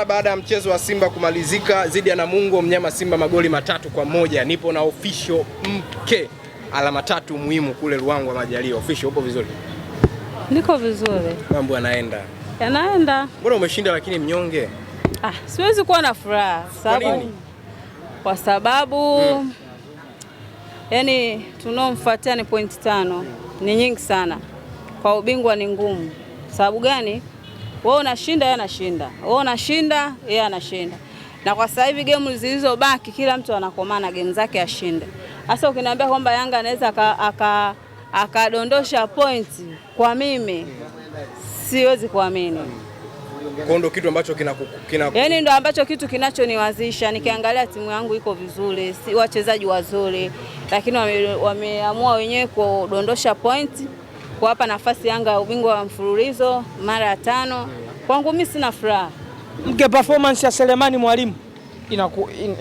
mara baada ya mchezo wa Simba kumalizika dhidi ya Namungo, mnyama Simba magoli 3-1. Nipo na official mke, alama 3 muhimu kule Ruangwa Majaliwa. Official, upo vizuri? Niko vizuri. Mambo yanaenda? Yanaenda. Mbona umeshinda lakini mnyonge? Siwezi kuwa na furaha. Kwa sababu yani tunaomfuatia ni point 5 ni nyingi sana. Kwa ubingwa ni ngumu. Sababu gani? Wewe unashinda, yeye anashinda. Wewe unashinda, yeye anashinda. Na kwa sasa hivi game zilizobaki kila mtu anakomana game zake ashinde. Sasa ukiniambia kwamba Yanga anaweza akadondosha points, kwa mimi siwezi kuamini. Kwa ndo kitu ambacho yani ndo ambacho kitu kinachoniwazisha. Nikiangalia timu yangu iko vizuri, si wachezaji wazuri, lakini wameamua wenyewe kudondosha points, kuwapa nafasi Yanga ya ubingwa wa mfululizo mara ya 5. Kwangu mimi sina furaha. Mke, performance ya Selemani Mwalimu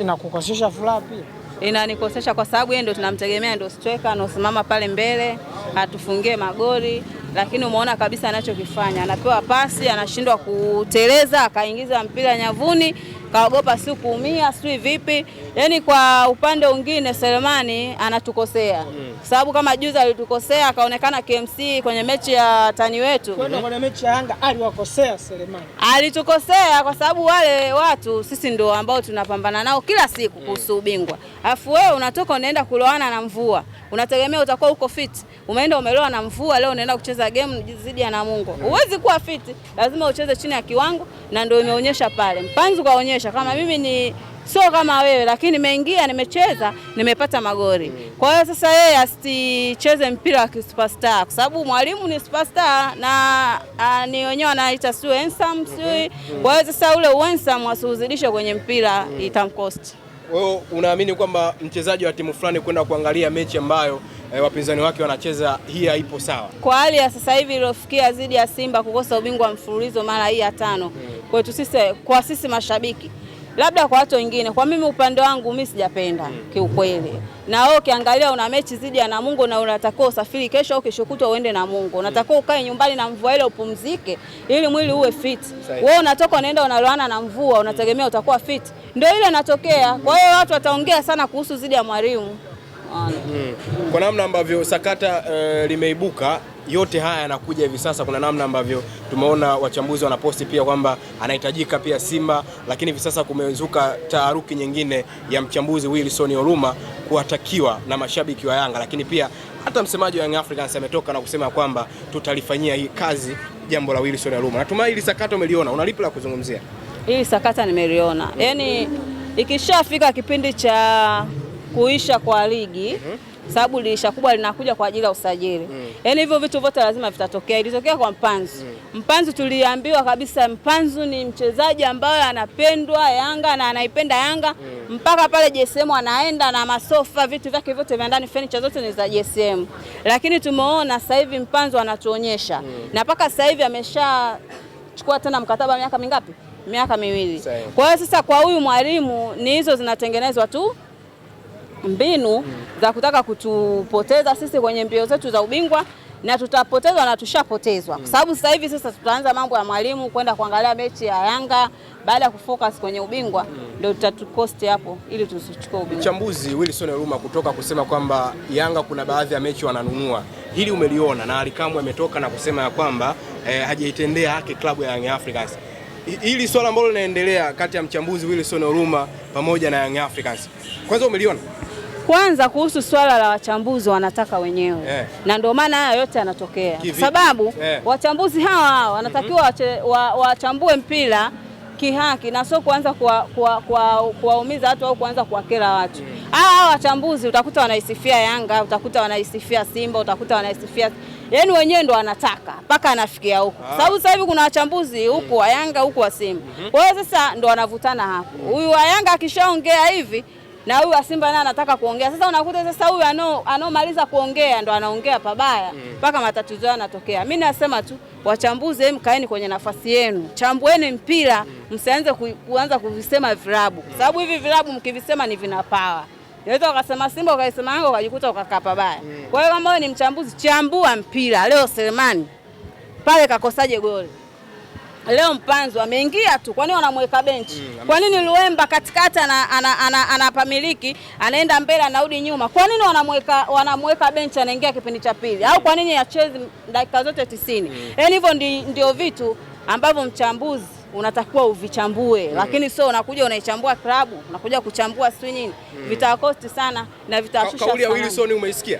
inakukosesha furaha pia? Inanikosesha kwa sababu yeye ndo tunamtegemea, ndo striker anasimama pale mbele atufungie magoli, lakini umeona kabisa anachokifanya. Anapewa pasi, anashindwa kuteleza, akaingiza mpira nyavuni, kaogopa si kuumia, si vipi. Yani kwa upande mwingine Selemani anatukosea. Sababu kama juzi alitukosea akaonekana KMC kwenye mechi ya tani wetu. Kwenye mechi ya Yanga aliwakosea Selemani. Alitukosea kwa sababu wale watu sisi ndio ambao tunapambana nao kila siku kuhusu ubingwa. Alafu wewe unatoka unaenda kuloana na mvua. Unategemea utakuwa uko fit. Umeenda umeloa na mvua, leo unaenda kucheza game dhidi ya Namungo. Huwezi kuwa fit. Lazima ucheze chini ya kiwango, na ndio imeonyesha pale. Mpanzu kaonyesha kama mimi ni sio kama wewe, lakini nimeingia, nimecheza, nimepata magoli. Kwa hiyo sasa yeye asicheze mpira wa superstar kwa sababu Mwalimu ni superstar na ni wenyewe anaita sio handsome sio. Kwa hiyo sasa ule handsome asiuzidishe kwenye mpira, itamcost. Wewe unaamini kwamba mchezaji wa timu fulani kwenda kuangalia mechi ambayo wapinzani wake wanacheza hii haipo sawa? Kwa hali ya sasa hivi iliyofikia dhidi ya Simba kukosa ubingwa mfululizo mara hii ya 5. Kwetu sisi, kwa sisi mashabiki, labda kwa watu wengine, kwa mimi upande wangu mimi sijapenda kiukweli. Na wewe ukiangalia una mechi dhidi ya Namungo na unatakiwa usafiri kesho au kesho kutwa uende Namungo. Unatakiwa ukae nyumbani na mvua ile upumzike ili mwili uwe fit. Wewe unatoka unaenda unaloana na mvua, unategemea utakuwa fit. Ndio ile inatokea. Kwa hiyo watu wataongea sana kuhusu dhidi ya Mwalimu. Kwa namna ambavyo sakata limeibuka, yote haya yanakuja hivi sasa. Kuna namna ambavyo tumeona wachambuzi wanaposti pia kwamba anahitajika pia Simba, lakini hivi sasa kumezuka taharuki nyingine ya mchambuzi Wilson Oruma kuatakiwa na mashabiki wa Yanga, lakini pia hata msemaji wa Young Africans ametoka na kusema kwamba tutalifanyia hii kazi jambo la Wilson Oruma. Natumai hili sakata umeliona, unalipi la kuzungumzia? Hili sakata nimeliona. Yaani ikishafika kipindi cha kuisha kwa ligi, sababu dirisha kubwa linakuja kwa ajili ya usajili. Yaani hivyo vitu vyote lazima vitatokea. Ilitokea kwa Mpanzu. Mpanzu tuliambiwa kabisa Mpanzu ni mchezaji ambaye anapendwa Yanga na anaipenda Yanga. Mpaka pale JSM anaenda na masofa, vitu vyake vyote vya ndani, furniture zote ni za JSM. Lakini tumeona sasa hivi Mpanzu anatuonyesha. Na mpaka sasa hivi ameshachukua tena mkataba miaka mingapi? Miaka 2. Kwa hiyo sasa kwa huyu Mwalimu ni hizo zinatengenezwa tu mbinu za kutaka kutupoteza sisi kwenye mbio zetu za ubingwa, na tutapotezwa na tushapotezwa. Kwa sababu sasa hivi sasa tutaanza mambo ya Mwalimu kwenda kuangalia mechi ya Yanga baada ya kufocus kwenye ubingwa, ndio tutatukosti hapo ili tusichukue ubingwa. Mchambuzi Wilson Oruma kutoka kusema kwamba Yanga kuna baadhi ya mechi wananunua. Hili umeliona, na Alikamwe ametoka na kusema ya kwamba hajaitendea haki klabu ya Young Africans. Hili swala ambalo linaendelea kati ya mchambuzi Wilson Oruma pamoja na Young Africans, kwanza umeliona? Kwanza kuhusu swala la wachambuzi wanataka wenyewe. Na ndio maana haya yote yanatokea. Sababu wachambuzi hawa wanatakiwa wachambue mpira kihaki na sio kuanza kuwaumiza watu au kuanza kuwakera watu. Hawa wachambuzi utakuta wanaisifia Yanga, utakuta wanaisifia Simba, utakuta wanaisifia, yaani wenyewe ndo wanataka mpaka anafikia huko. Sababu sasa hivi kuna wachambuzi huko wa Yanga, huko wa Simba. Kwa hiyo sasa ndo wanavutana hapo. Huyu wa Yanga akishaongea hivi na huyu wa Simba naye anataka kuongea. Sasa unakuta sasa huyu anomaliza kuongea ndo anaongea pabaya mpaka matatizo yanatokea. Mimi nasema tu wachambuzi, mkaeni kwenye nafasi yenu. Chambueni mpira, msianze kuanza kuvisema vilabu. Sababu hivi vilabu mkivisema ni vinapawa. Unaweza ukasema Simba ukaisema Yanga ukajikuta ukakaa pabaya. Kwa hiyo kama wewe ni mchambuzi, chambua mpira. Leo Selemani pale kakosaje goli? leo Mpanzu ameingia tu, kwa nini wanamweka benchi? Kwa nini Luemba katikati anapamiliki anaenda mbele anarudi nyuma? Kwa nini wanamweka benchi anaingia kipindi cha pili? Au kwa nini acheze dakika zote 90? Yaani hivyo ndio vitu ambavyo mchambuzi unatakiwa uvichambue, lakini sio unakuja unaichambua klabu, unakuja kuchambua swing vitakosti sana na vitashusha. Kauli ya Wilson umeisikia?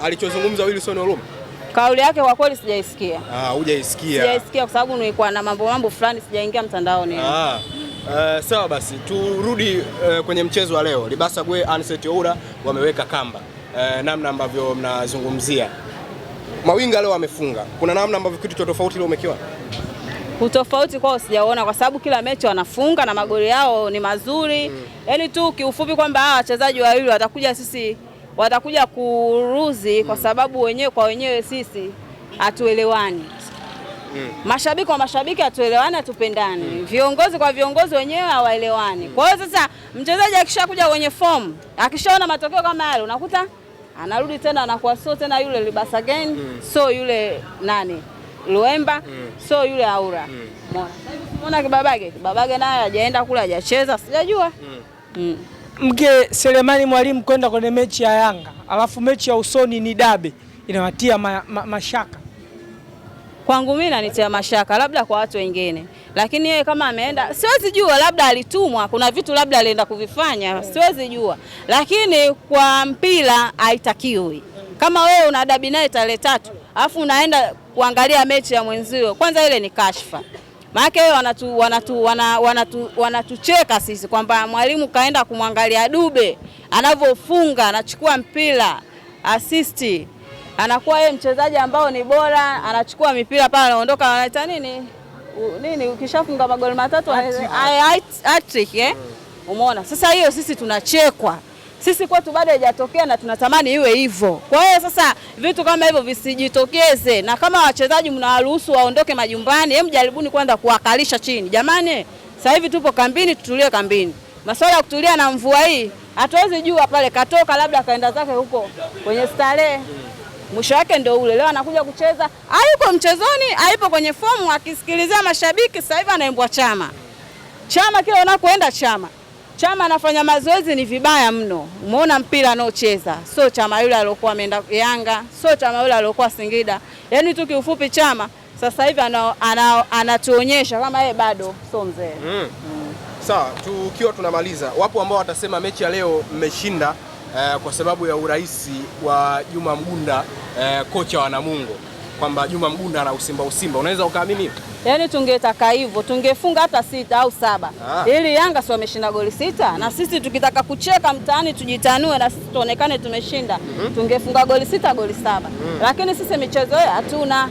Alichozungumza Wilson Oruma? Kauli yake kwa kweli sijaisikia. Hujaisikia? Sijaisikia kwa sababu nilikuwa na mambo fulani sijaingia mtandaoni. Sawa basi turudi kwenye mchezo wa leo. Libasa Gwe, Anset Oura wameweka kamba. Namna ambavyo mnazungumzia mawinga leo wamefunga, kuna namna ambavyo kitu tofauti leo umekiona? Utofauti kwao sijaona, kwa sababu kila mechi wanafunga na magoli yao ni mazuri. Yaani tu kiufupi kwamba hawa wachezaji wawili watakuja kuruzi kwa sababu wenyewe kwa wenyewe sisi hatuelewani. Mashabiki kwa mashabiki hatuelewani, hatupendani. Viongozi kwa viongozi wenyewe hawaelewani. Kwa hiyo sasa mchezaji akishakuja kwenye form, akishaona matokeo kama yale, unakuta anarudi tena anakuwa so tena yule Libasa again, so yule nani Luemba, so yule Aura. Unaona Kibabage naye hajaenda kule, hajacheza, sijajua. Mke Selemani Mwalimu kwenda kwenye mechi ya Yanga, alafu mechi ya usoni ni dabe, inawatia mashaka. Kwangu mimi inanitia mashaka, labda kwa watu wengine, lakini yeye kama ameenda, siwezi jua, labda alitumwa, kuna vitu labda alienda kuvifanya, siwezi jua, lakini kwa mpira haitakiwi. Kama wewe una dabi naye tarehe 3 alafu unaenda kuangalia mechi ya mwenzio, kwanza ile ni kashfa. Maana wewe wanatucheka sisi kwamba Mwalimu kaenda kumwangalia Dube anavyofunga, anachukua mpira, assist, anakuwa yeye mchezaji ambao ni bora, anachukua mipira pale anaondoka, anaita nini ukishafunga magoli matatu hat-trick, umeona? Sasa hiyo sisi tunachekwa. Sisi kwetu bado haijatokea na tunatamani iwe hivyo. Kwa hiyo sasa vitu kama hivyo visijitokeze, na kama wachezaji mnawaruhusu waondoke majumbani, hebu jaribuni kwanza kuwakalisha chini. Jamani, sasa hivi tupo kambini, tutulie kambini. Masuala ya kutulia na mvua hii, hatuwezi jua pale katoka labda kaenda zake huko kwenye starehe. Mwisho wake ndio ule. Leo anakuja kucheza, hayuko mchezoni, haipo kwenye fomu, akisikilizia mashabiki. Sasa hivi anaimbwa Chama kile unakoenda Chama anafanya mazoezi ni vibaya mno. Umeona mpira anaocheza, sio Chama yule aliyokuwa ameenda Yanga, sio Chama yule aliyokuwa Singida. Yaani tu kiufupi Chama sasa hivi anatuonyesha kama yeye bado sio mzee. Sawa, tukiwa tunamaliza, wapo ambao watasema mechi ya leo mmeshinda kwa sababu ya urahisi wa Juma Mgunda, kocha wa Namungo, kwamba Juma Mgunda ana usimba. Unaweza ukaamini? Yaani tungetaka hivyo, tungefunga hata 6 au 7. Ili Yanga sio ameshinda goli 6, na sisi tukitaka kucheka mtaani tujitanue na sisi tuonekane tumeshinda, tungefunga goli 6 goli 7. Lakini sisi michezo hiyo hatuna.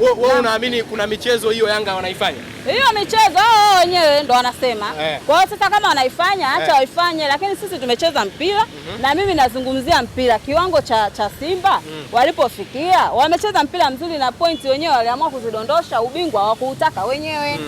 Wewe unaamini kuna michezo hiyo Yanga wanaifanya? Hiyo michezo wao wenyewe ndo wanasema. Kwa hiyo sasa kama wanaifanya acha waifanye, lakini sisi tumecheza mpira na mimi nazungumzia mpira kiwango cha Simba walipofikia. Wamecheza mpira mzuri na pointi wenyewe waliamua kuzidondosha, ubingwa wa kuutaka wenyewe.